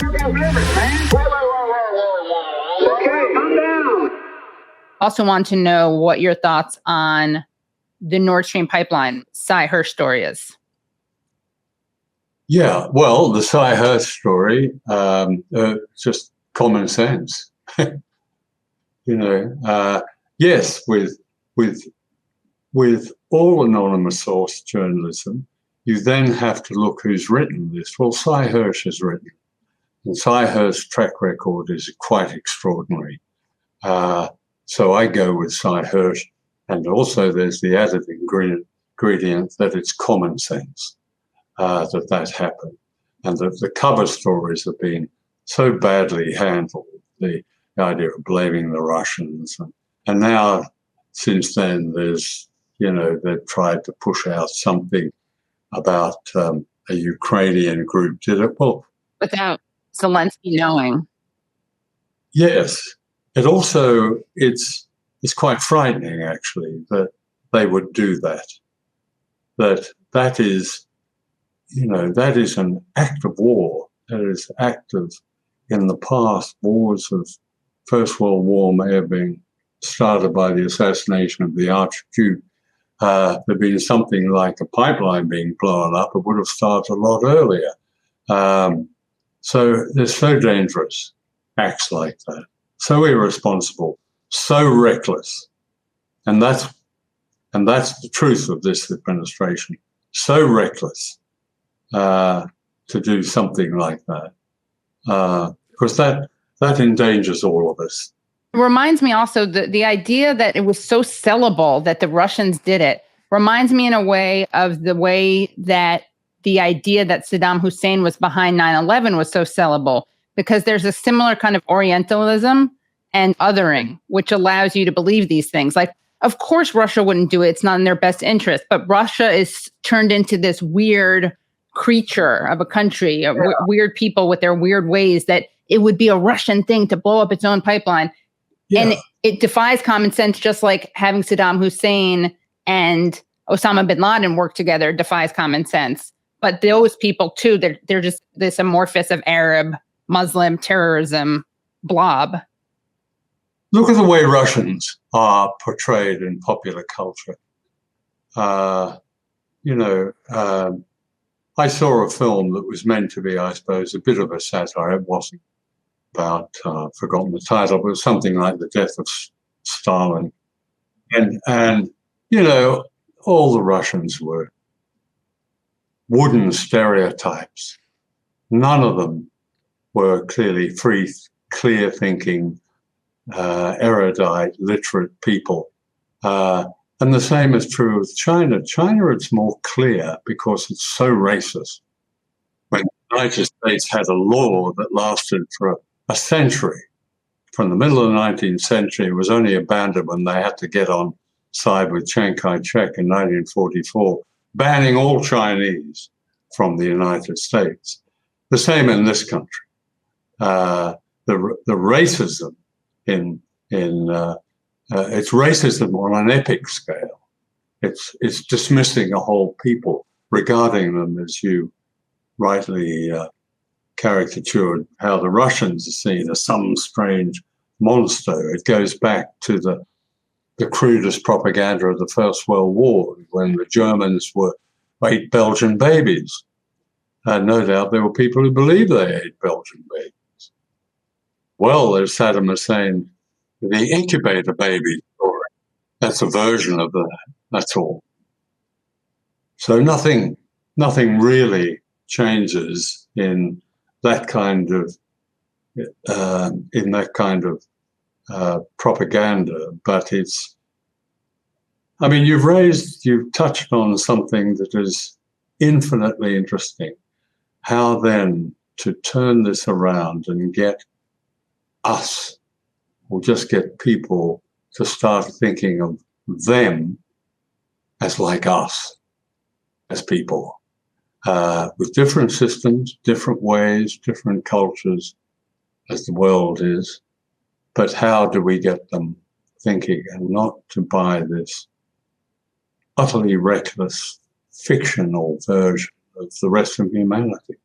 Okay, calm down. Also want to know what your thoughts on the Nordstream Pipeline Seymour Hersh story is. Yeah, well, the Seymour Hersh story, just common sense. Yes, with all anonymous source journalism, you then have to look who's written this. Well, Seymour Hersh has written, and Seymour Hersh's track record is quite extraordinary. So I go with Seymour Hersh, and also there's the added ingredient that it's common sense that happened, and that the cover stories have been so badly handled. The idea of blaming the Russians, and now since then they've tried to push out something about a Ukrainian group did it. Well, without Zelensky knowing. Yes. It's quite frightening, actually, that they would do that. That is an act of war. That is active. In the past, wars of First World War may have been started by the assassination of the Archduke. There'd been something like a pipeline being blown up. It would have started a lot earlier. So they're so dangerous, acts like that. So irresponsible, so reckless. And that's the truth of this administration. So reckless to do something like that. Because that endangers all of us. It reminds me also the idea that it was so sellable that the Russians did it reminds me in a way of the way that the idea that Saddam Hussein was behind 9/11 was so sellable, because there's a similar kind of Orientalism and othering, which allows you to believe these things. Like, of course, Russia wouldn't do it. It's not in their best interest. But Russia is turned into this weird creature of a country, weird people with their weird ways, that it would be a Russian thing to blow up its own pipeline. Yeah. And it defies common sense, just like having Saddam Hussein and Osama bin Laden work together defies common sense. But those people, too, they're just this amorphous of Arab, Muslim terrorism blob. Look at the way Russians are portrayed in popular culture. I saw a film that was meant to be, I suppose, a bit of a satire. It wasn't about, I've forgotten the title, but it was something like the death of Stalin. And all the Russians were wooden stereotypes. None of them were clearly free, clear-thinking, erudite, literate people. And the same is true with China. China, it's more clear because it's so racist. When the United States had a law that lasted for a century, from the middle of the 19th century, it was only abandoned when they had to get on side with Chiang Kai-shek in 1944, banning all Chinese from the United States. The same in this country. The racism it's racism on an epic scale. It's dismissing a whole people, regarding them, as you rightly caricatured, how the Russians are seen as some strange monster. It goes back to the crudest propaganda of the First World War, when the Germans ate Belgian babies. And no doubt there were people who believed they ate Belgian babies. Well, there's Saddam Hussein, the incubator baby story. That's a version of that. That's all. So nothing really changes in that kind of propaganda. But you've touched on something that is infinitely interesting. How then to turn this around and get us, or just get people to start thinking of them as like us, as people, with different systems, different ways, different cultures, as the world is. But how do we get them thinking, and not to buy this utterly reckless fictional version of the rest of humanity?